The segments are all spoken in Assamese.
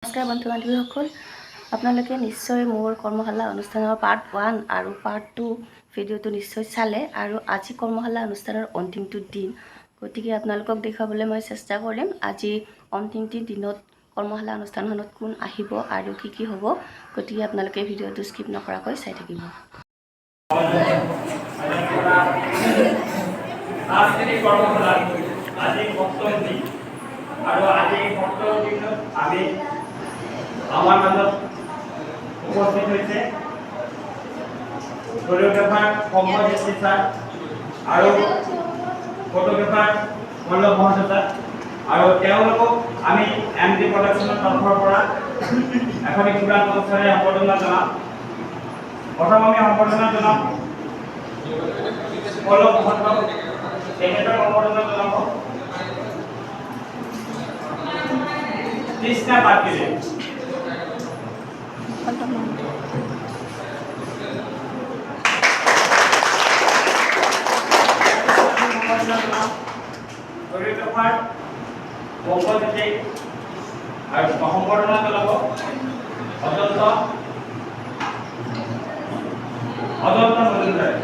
নমস্কাৰ বন্ধু বান্ধৱীসকল, আপোনালোকে নিশ্চয় মোৰ কৰ্মশালা অনুষ্ঠানৰ পাৰ্ট 1 আৰু পাৰ্ট 2 ভিডিঅ'টো নিশ্চয় চালে আৰু আজি কৰ্মশালা অনুষ্ঠানৰ অন্তিমটো দিন, গতিকে আপোনালোকক দেখুৱাবলৈ মই চেষ্টা কৰিম আজি অন্তিমটো দিনত কৰ্মশালা অনুষ্ঠানখনত কোন আহিব আৰু কি হ'ব। গতিকে আপোনালোকে ভিডিঅ'টো স্কিপ নকৰাকৈ চাই থাকিব। আমাৰ মাজত উপস্থিত হয়েছে কোৰিওগ্ৰাফাৰ কম্পোজিট স্যাৰ আৰ ফটোগ্ৰাফাৰ মল্লভ মহোদয় স্যাৰ আৰ আমি এমডি প্ৰোডাকশনেৰ তৰফৰ পৰা এখন কিমান অনুষ্ঠানে সম্বৰ্ধনা জনাম। প্ৰথম আমি সম্বৰ্ধনা জনাম মল্লভ মহোদয়, তেখেতৰ সম্বৰ্ধনা জনাব কৃষ্ণা পাটিলে। কোৰিওগ্ৰাফাৰ কম্পোজিট আৰ সম্বৰ্ধনা জনাব অজন্ত মজুমদাৰ।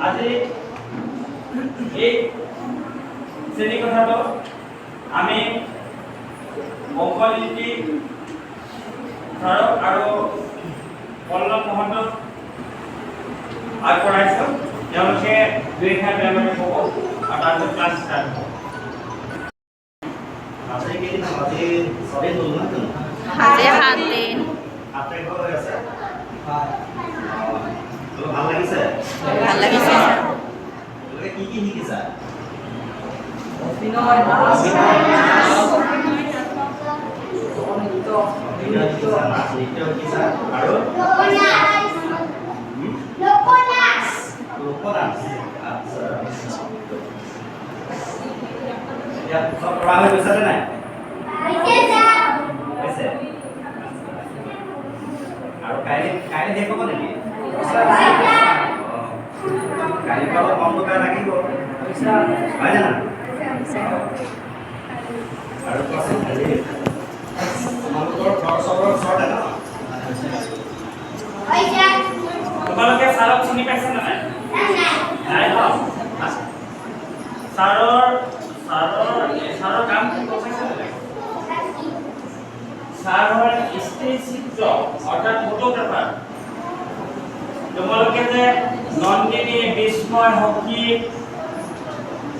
আজি এই শ্ৰেণী কথাটো আমি অংকনীতি ছাৰক আৰু পল্লৱ মহন্তক আগবঢ়াইছোঁ। তেওঁলোকে দুই ঠাই তেওঁলোকে ক'ব আৰু তাৰপিছত ক্লাছ ষ্টাৰ্ট হ'ব। ভাল লাগিছে কি শিকিছা? তোমালোকে ছাৰক চিনি পাইছা নে নাই? নাই ন? ছাৰৰ কাম কি কৈছে নে? ছাৰৰ ষ্টেজ চিত্ৰ অৰ্থাৎ ফটোগ্ৰাফাৰ। তোমালোকে যে নন্দিনী, বিস্ময়, হকী,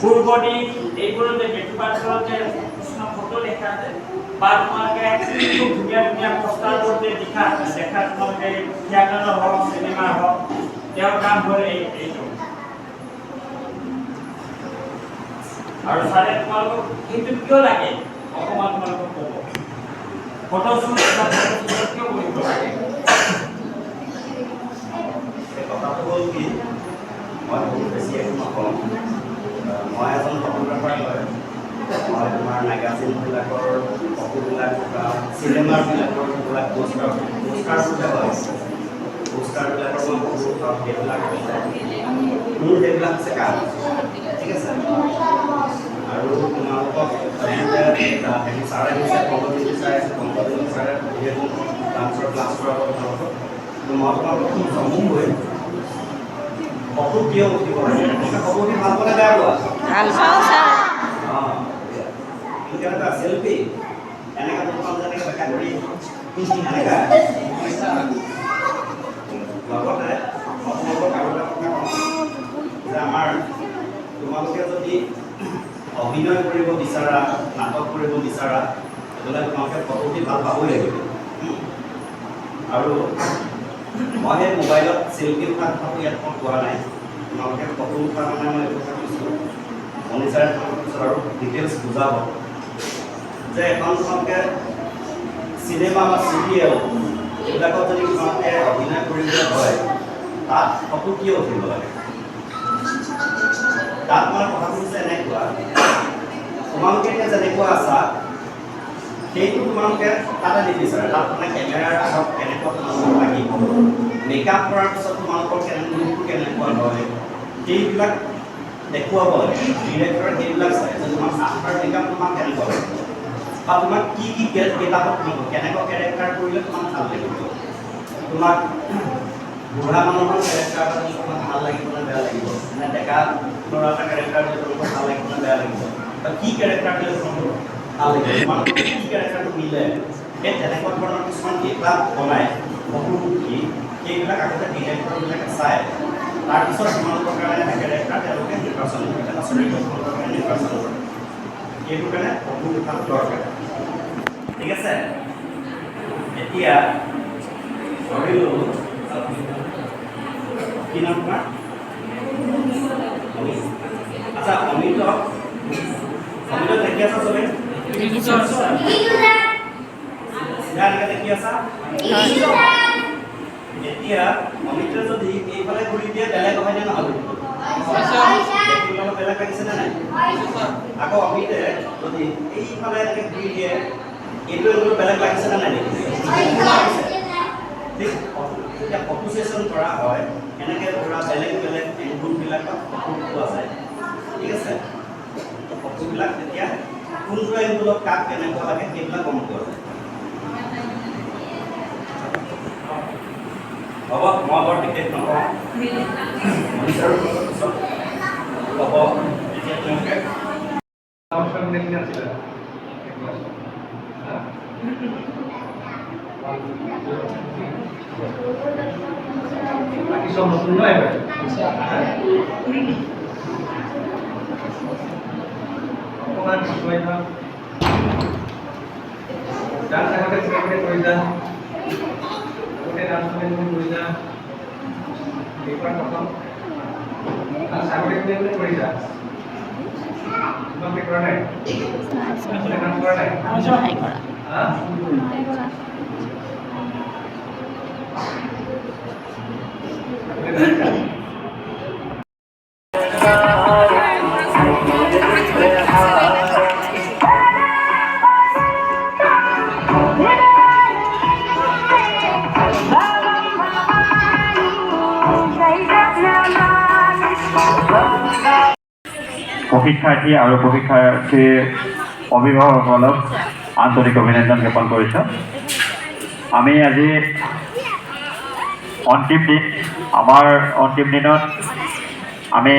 পূৰ্বদী এইবোৰত যে বেটুপাথৰত যে কৃষ্ণ ফটো দেখা যায় বা তোমালোকে খুব ধুনীয়া পোষ্টাৰবোৰ যে দেখা তোমালোকে থিয়েটাৰৰ হওক চিনেমাৰ হওক তেওঁৰ কাম হ'ল এইটো। আৰু ছাৰে তোমালোকক সেইটো কিয় লাগে অকণমান তোমালোকক ক'ব। ফটোশ্বুট কিয় কৰিব লাগে? কথাটো হ'ল কি, মই বহুত বেছি একো নকওঁ। মই এজন ফটোগ্ৰাফাৰ হয়। মই তোমাৰ মেগাজিনবিলাকৰ ফটোবিলাক বা চিনেমাবিলাকৰ যিবিলাক পোষ্টাৰবিলাক হয়, পোষ্টাৰবিলাকৰ মই ফটো উঠাওঁ, সেইবিলাক মোৰ সেইবিলাক হৈছে কাম। ঠিক আছে। আৰু তোমালোকক ছাৰ আহিছে, কম্পোজিট ছাৰ আহিছে, কম্পোজিট ছাৰে যিহেতু ডান্সৰ ক্লাছ কৰাব তোমালোকক, মই তোমালোকক জমুম হৈ ফটো কিয় উঠিব লাগে, ফটো উঠি ভাল পোৱা বেয়া পোৱা? ভাল পাওঁ ছাৰ। এটা সেলফি এনেকা তোমাক যেনেকৈ দেখা কৰি এনেকা লগতে আপোনালোকক আৰু এটা কথা কওঁ যে আমাৰ তোমালোকে যদি অভিনয় কৰিব বিচাৰা, নাটক কৰিব বিচাৰা, তেতিয়াহ'লে তোমালোকে ফটো উঠি ভাল পাবই লাগিব। আৰু মই সেই মোবাইলত চেলফি উঠা কথাটো ইয়াত মই কোৱা নাই। তোমালোকে ফটো উঠা মানে মই এইটো কথা কৈছোঁ, মনিচাৰে তোমালোকক আৰু ডিটেইলছ বুজাব যে এখন তোমালোকে চিনেমা বা চিৰিয়েল এইবিলাকত যদি তোমালোকে অভিনয় কৰিবলৈ হয়, তাত ফটো কিয় উঠিব লাগে? তাত মানে কথাটো হৈছে এনেকুৱা, তোমালোকে এতিয়া যেনেকুৱা আছা সেইটো তোমালোকে তাতে নিবিচাৰে। তাত মানে কেমেৰাৰ আগত কেনেকুৱা তোমালোকক লাগিব, মেকআপ কৰাৰ পিছত তোমালোকৰ লুকটো কেনেকুৱা হয়, সেইবিলাক দেখুৱাব লাগে ডিৰেক্টৰে সেইবিলাক চাই যে তোমাৰ আফটাৰ মেকআপ তোমাক কেনেকুৱা লাগিব বা তোমাক কি কিতাপত কেনেকুৱা কেৰেক্টাৰ কৰিলে তোমাক ভাল লাগিব তোমাক বুঢ়া মানুহৰ কেৰেক্টাৰ এটা তোমাক ভাল লাগিব নে বেয়া লাগিব নে ডেকা ল'ৰা এটা কেৰেক্টাৰ দিলে তোমাক ভাল লাগিব নে বেয়া লাগিব বা কি কেৰেক্টাৰ দিলে তোমাক ভাল লাগিব তোমালোকৰ কি কেৰেক্টাৰটো মিলে সেই তেনেকুৱা ধৰণৰ কিছুমান কিতাপ বনাই বহুমুখী সেইবিলাক আগতে ডিৰেক্টৰবিলাকে চায় তাৰপিছত তোমালোকৰ কাৰণে এটা কেৰেক্টাৰ তেওঁলোকে নিৰ্বাচন কৰে এটা চৰিত্ৰ তোমালোকৰ কাৰণে নিৰ্বাচন কৰে সেইটো কাৰণে বহু কথাটো দৰকাৰ ঠিক আছে এতিয়া ধৰি ল'লোঁ কি নাম তোমাৰ আচ্ছা অমিতক দেখি আছা চবে দেখি আছা এতিয়া অমিতে যদি এইফালে ঘূৰি দিয়ে বেলেগ হয় নে নহয় বেলেগ লাগিছে নে নাই আকৌ অমিতে যদি এইফালে এনেকৈ ঘূৰি দিয়ে এইটো এংগুল বেলেগ লাগিছে নে নাই ঠিক এতিয়া ফটো ছেশ্যন কৰা হয় এনেকৈ ধৰা বেলেগ বেলেগ এংগুলবিলাকত ফটো পোৱা যায় ঠিক আছে ফটোবিলাক তেতিয়া কোনটো এংগুলত কাক কেনেকুৱা লাগে সেইবিলাক গম পোৱা যায় হ'ব মই বৰ বিশেষ নকওঁ হ'ব এতিয়া তেওঁলোকে বাকি সব নতুন নয় এবার অপমান বিষয় না যার সাথে সেখানে করে যা ওটা রাজনীতি করে যা এবার প্রথম আর সামনে নিয়ে করে যা তোমাকে করে নাই আসলে কাজ করে নাই হ্যাঁ প্ৰশিক্ষাৰ্থী আৰু প্ৰশিক্ষাৰ্থীৰ অভিভাৱকসকলক আন্তৰিক অভিনন্দন জ্ঞাপন কৰিছোঁ আমি আজি অন্তিম দিন আমাৰ অন্তিম দিনত আমি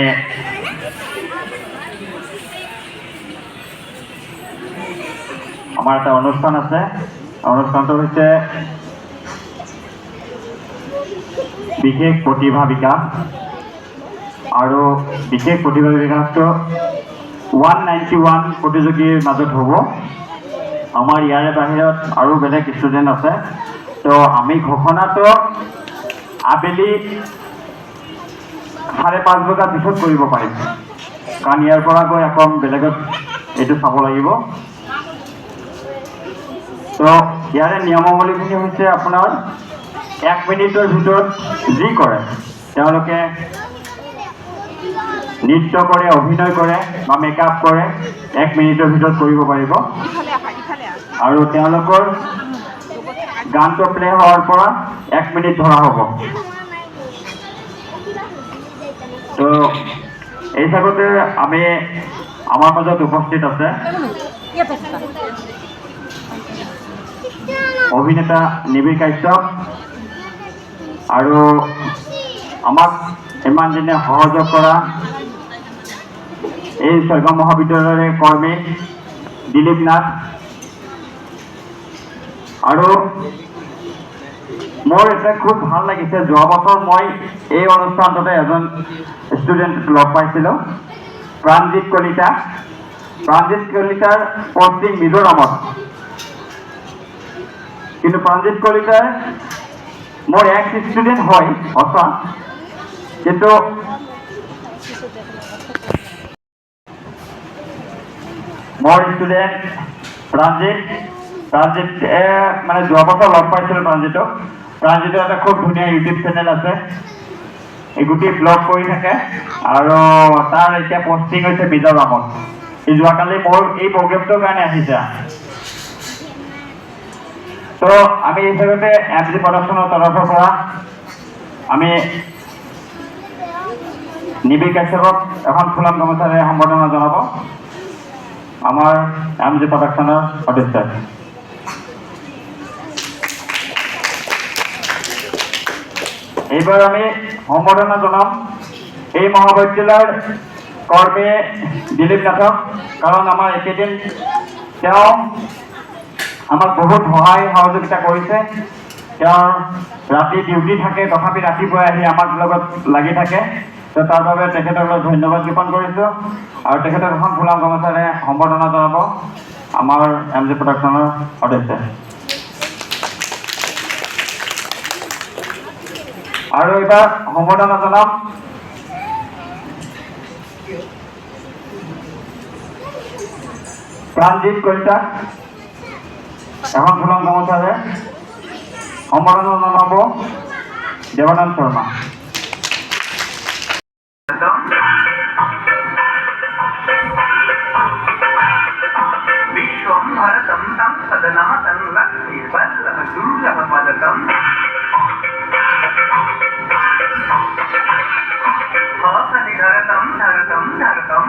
আমাৰ এটা অনুষ্ঠান আছে অনুষ্ঠানটো হৈছে বিশেষ প্ৰতিভা বিকাশ আৰু বিশেষ প্ৰতিভা বিকাশটো 191 প্ৰতিযোগীৰ মাজত হ'ব আমাৰ ইয়াৰে বাহিৰত আৰু বেলেগ ষ্টুডেণ্ট আছে তো আমি ঘোষণাটো আবেলি 5:30 বজাৰ পিছত কৰিব পাৰিম কাৰণ ইয়াৰ পৰা গৈ আকৌ বেলেগত এইটো চাব লাগিব তো ইয়াৰে নিয়মাৱলীখিনি হৈছে আপোনাৰ 1 মিনিটৰ ভিতৰত যি কৰে তেওঁলোকে নৃত্য কৰে অভিনয় কৰে বা মেকআপ কৰে 1 মিনিটৰ ভিতৰত কৰিব পাৰিব আৰু তেওঁলোকৰ গানটো প্লে হোৱাৰ পৰা 1 মিনিট ধৰা হ'ব তো এই জাগতে আমি আমাৰ মাজত উপস্থিত আছে অভিনেতা নিবিড় কাশ্যপ আৰু আমাক ইমান দিনে সহযোগ কৰা এই শৈশৱ মহাবিদ্যালয়ৰ কৰ্মী দিলীপ নাথ আৰু মোৰ এটা খুব ভাল লাগিছে যোৱা বছৰ মই এই অনুষ্ঠানটোতে এজন ষ্টুডেণ্ট লগ পাইছিলোঁ প্ৰাণজিৎ কলিতাৰ পষ্টিং মিজোৰামত কিন্তু প্ৰাণজিৎ কলিতাৰ মোৰ এক্স ষ্টুডেণ্ট হয় সঁচা কিন্তু মোৰ ষ্টুডেণ্ট প্ৰাণজিৎ মানে যোৱা বছৰ লগ পাইছিলোঁ প্ৰাণজিতৰ এটা খুব ধুনীয়া ইউটিউব চেনেল আছে এই গোটেই ব্লগ কৰি থাকে আৰু তাৰ এতিয়া পষ্টিং হৈছে মিজোৰামত এই যোৱাকালি মোৰ এই প্ৰগ্ৰেমটোৰ কাৰণে আহিছে তো আমি এই জায়গাতে MG প্ৰডাকশ্যনৰ তৰফৰ পৰা আমি নিবিড় কাশ্যপক এখন ফুলাম গামোচাৰে সম্বৰ্ধনা জনাব আমাৰ MG প্ৰডাকশ্যনৰ সদস্যই। এইবাৰ আমি সম্বৰ্ধনা জনাম এই মহাবিদ্যালয়ৰ কৰ্মী দিলীপ নাথক, কাৰণ আমাৰ একেদিন তেওঁ আমাক বহুত সহায় সহযোগিতা কৰিছে। তেওঁৰ ৰাতি ডিউটি থাকে, তথাপি ৰাতিপুৱাই আহি আমাৰ লগত লাগি থাকে। তো তাৰ বাবে তেখেতলৈ ধন্যবাদ জ্ঞাপন কৰিছোঁ আৰু তেখেতক এখন ফুলাম গামোচাৰে সম্বৰ্ধনা জনাব আমাৰ MG প্ৰডাকশ্যনৰ সদস্যই। আৰু এইবাৰ সম্বৰ্ধনা জনাম প্ৰাণজিৎ কলিতাক এখন ফুলাম গামোচাৰে সম্বৰ্ধনা জনাব দেৱানন্দ শৰ্মা। विश्वं भारतं तं सदनातं लक्ष्मीवल्लभ दुर्लभपदकम् हासनिधरतं धरतं धरतं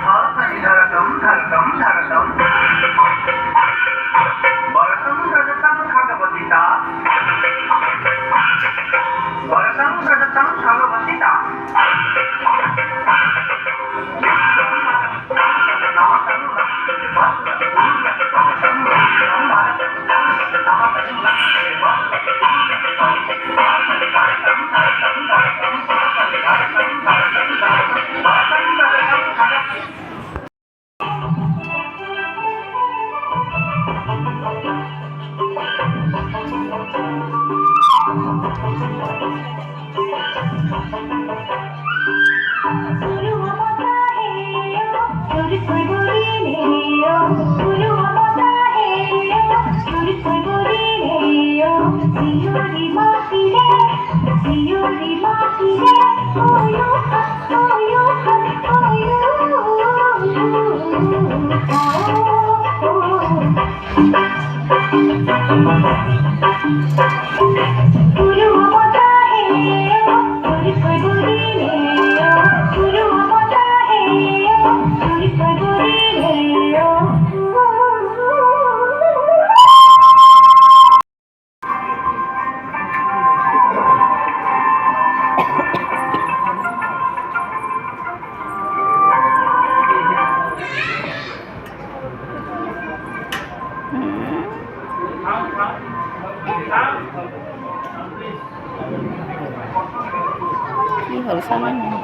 हासनिधरतं धरतं धरतं वरदं रजतं खगवतिता वरदं रजतं खगवतिता কি হ'ল চালে নাই?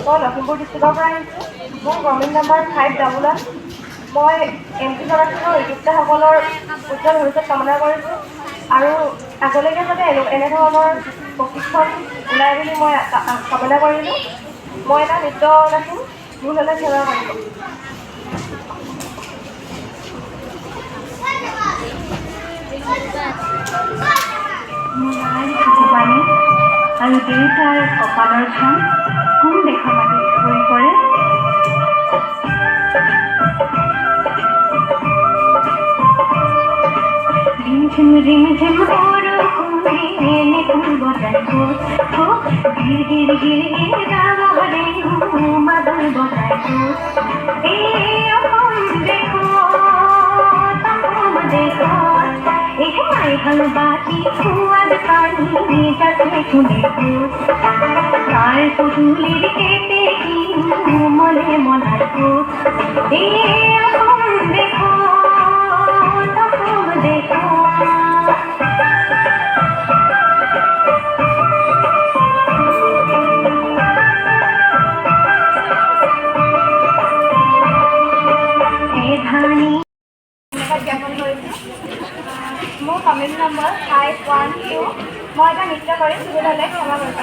মই লখিমপুৰ ডিষ্ট্ৰিক্টৰ পৰা আহিছোঁ। মোৰ গভৰ্ণমেণ্ট নাম্বাৰ 511। মই MP প্ৰডাকশ্যনৰ উদ্যোক্তাসকলৰ উজ্জ্বল ভৱিষ্যত কামনা কৰিছোঁ আৰু আগলৈকে যাতে এনেধৰণৰ প্ৰশিক্ষণ ওলাই বুলি মই কামনা কৰিলোঁ। মই এটা নৃত্য নাচিম, ভুল হ'লে সেৱা কৰিব। আৰু দেউতাৰ কপালৰ ঘাম কোন দেখা মাটি হৈ পৰে। ৰিমঝিম ৰিমঝিম বৰষুণে নেকুল বজাই গীৰ গীৰ গীৰ গীৰ গাৱৰে মাদল বজাই এই অসম দেশত এই ভাল বাতি সোৱাদ পানী যাতে কোনে তাৰ পদূলিৰ কেতে মনে মনাৰ এই অসম দেশত জ্ঞাপন কৰিছোঁ। মোৰ কমেণ্ট নম্বৰ 512। মই এটা নৃত্য কৰিম, ভুল হ'লে ক্ষমা কৰিব।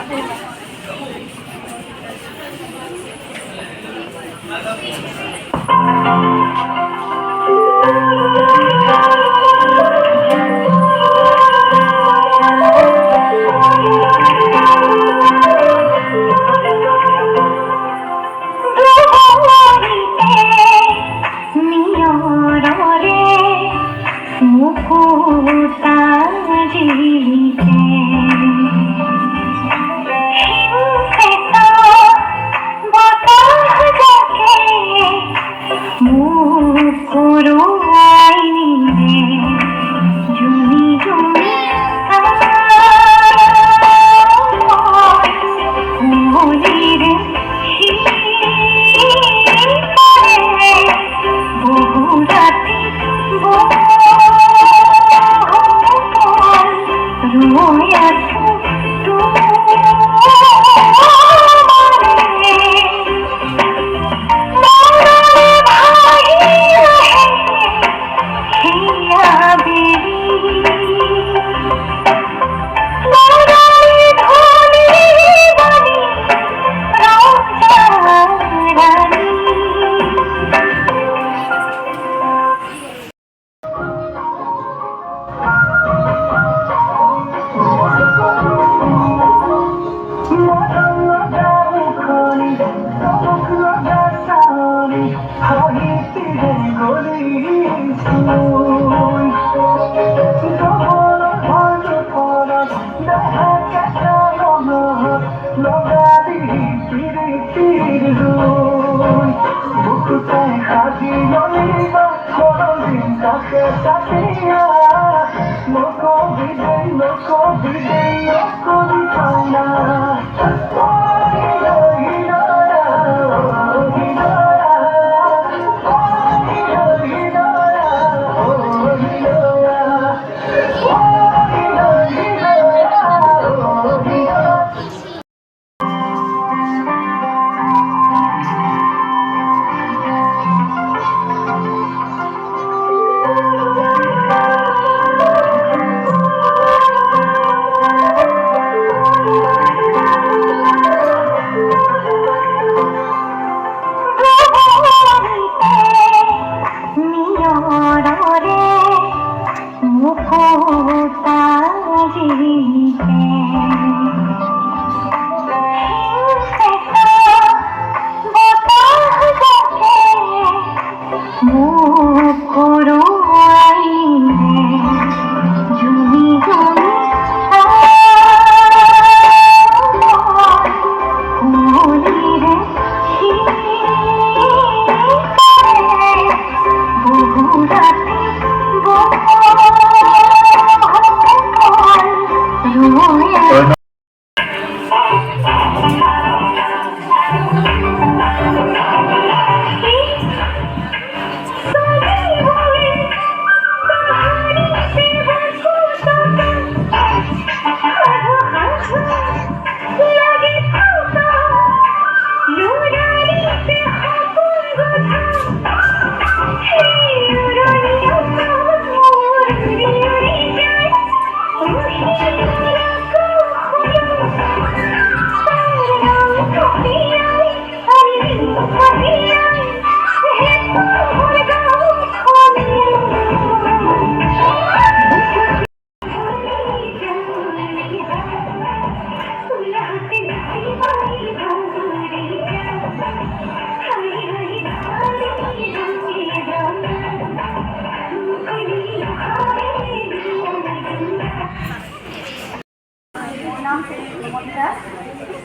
নাম শ্ৰীমতী দাস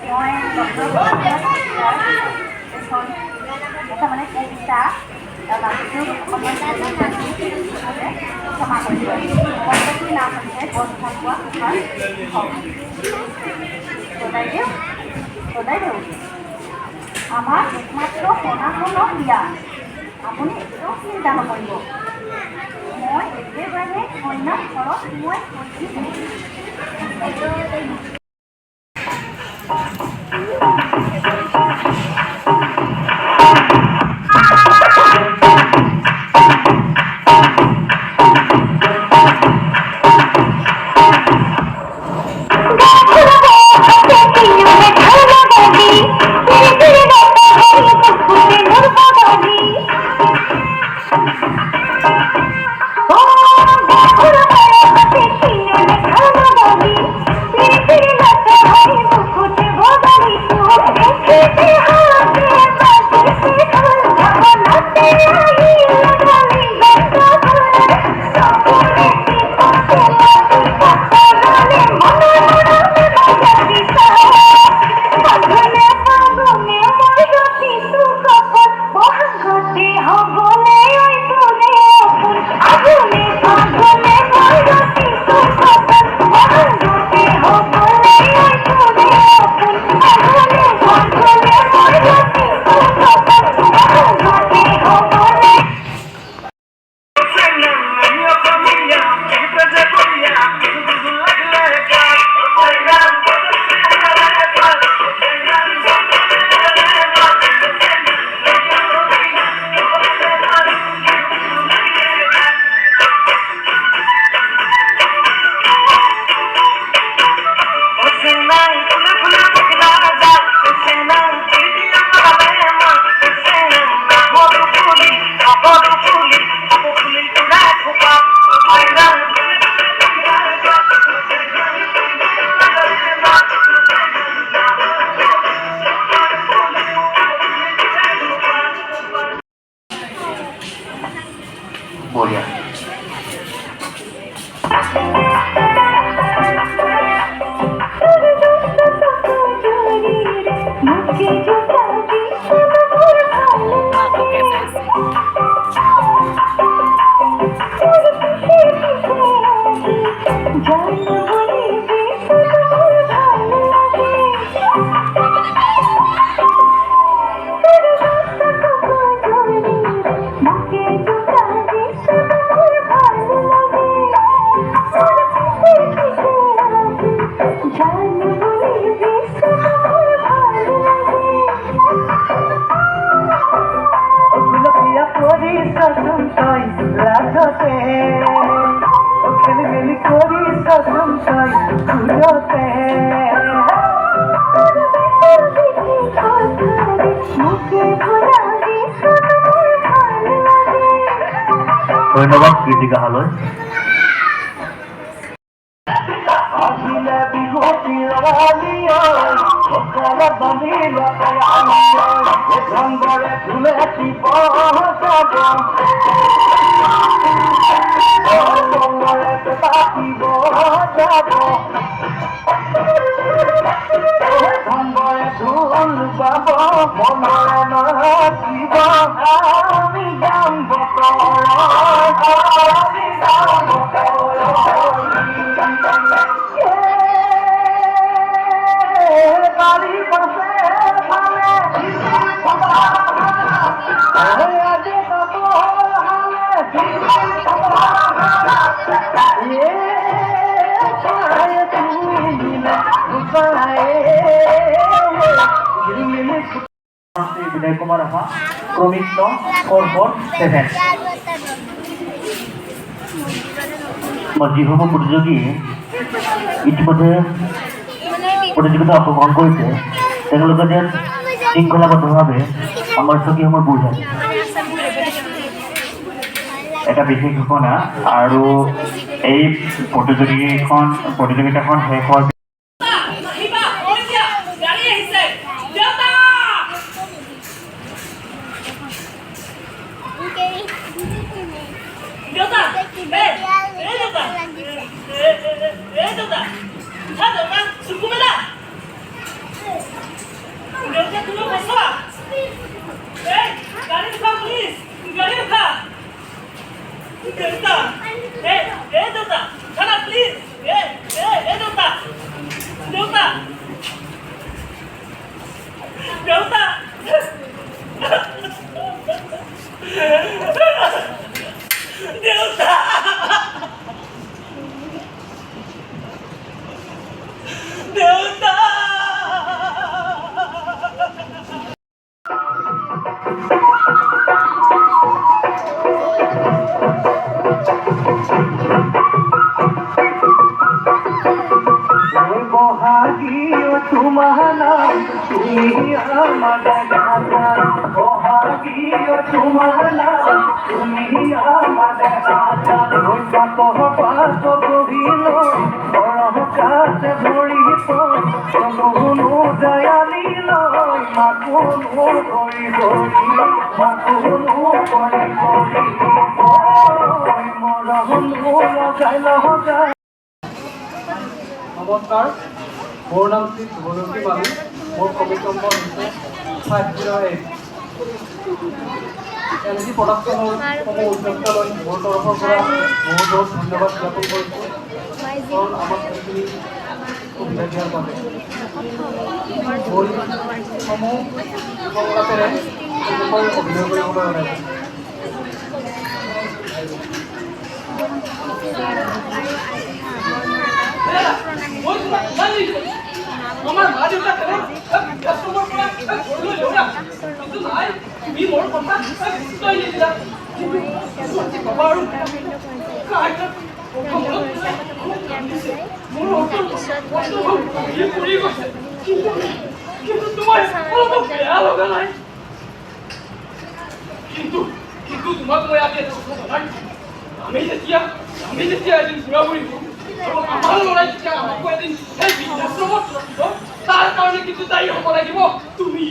মই ডক্টৰ এখন এটা মানে কবিতা নামটোৰ ক্ষমা কৰিব কবিতাটোৰ নাম হৈছে গছ ভাল পোৱা কথাৰ সদায় দেউ আমাৰ একমাত্ৰ সনাতনৰ বিয়া আপুনি একদম চিন্তা নকৰিব মই একেবাৰে কন্যা ঘৰত মই বঢ়িয়া ঘূৰতে খেলি মেলি কৰি সাধাম তাই ঘূৰতে ধন্যবাদ কৃতিকা হালৈ আহিলে বিহু তিৰঙালীয়ৈ সকালত বান্ধি লতাই আনিয়ৈ ৰংগৰে ফুলে দিব যাব ৰঙৰে পাতিব যাব ৰংগৰে ঢোল বাব মনৰে নাচিব আমি যাম বতৰত আমি যাম বাড়ি পাশে ভালে আজি কত বিনয় কুমাৰ ৰাভা ক্ৰমিক নং 447 যিসমূহ প্ৰতিযোগী ইতিমধ্যে প্ৰতিযোগিতা অংশগ্ৰহণ কৰিছে তেওঁলোকে যেন শৃংখলাবদ্ধভাৱে আমাৰ চকীসমূহ বহি থাকে এটা বিশেষ ঘোষণা আৰু এই প্ৰতিযোগিতাখন শেষ হোৱাৰ নমস্কাৰ মোৰ নাম শ্ৰী শুভজ্যোতি মালী মোৰ কমিটি নম্বৰ হৈছে 508 LG প্ৰডাকশ্যনৰ সমূহ উদ্যোক্তালৈ মোৰ তৰফৰ পৰা বহুত ধন্যবাদ জ্ঞাপন কৰিছোঁ কাৰণ আমাক এইখিনি সুবিধা দিয়াৰ বাবে সমূহ সংলাপেৰে অভিনয় কৰিবলৈ ওলাইছে আমাৰ মা দেউতা কাস্টমাৰ পৰা ঘৰলৈ লেউৰা কিন্তু নাই তুমি মোৰ কথা গুৰুত্বই নিদিলা কিন্তু বাবা আৰু কিন্তু তোমাৰ অলপ বেয়া লগা নাই কিন্তু তোমাক মই আজি এটা কথা জনাই আমি যেতিয়া এদিন ঘূৰা ফুৰিব আৰু আমাৰ ল'ৰাই যেতিয়া আমাকো এদিন সেই বৃদ্ধাশ্ৰমত ৰাখিব তাৰ কাৰণে কিন্তু দায়ী হ'ব লাগিব তুমি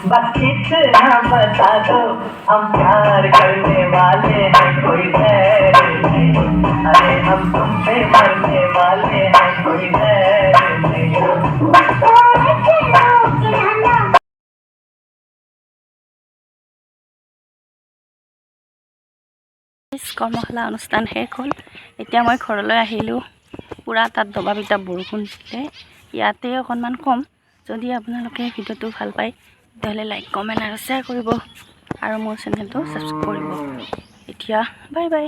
बस इतना बता दो हम प्यार करने वाले हैं कोई खैर नहीं अरे हम तुम पे मरने वाले हैं कोई खैर नहीं কৰ্মশালা অনুষ্ঠান শেষ হ'ল এতিয়া মই ঘৰলৈ আহিলোঁ পূৰা তাত দবা পিটা বৰষুণ দিলে ইয়াতে অকণমান কম যদি আপোনালোকে ভিডিঅ'টো ভাল পায় তেতিয়াহ'লে লাইক কমেণ্ট আৰু শ্বেয়াৰ কৰিব আৰু মোৰ চেনেলটো ছাবস্ক্ৰাইব কৰিব এতিয়া বাই বাই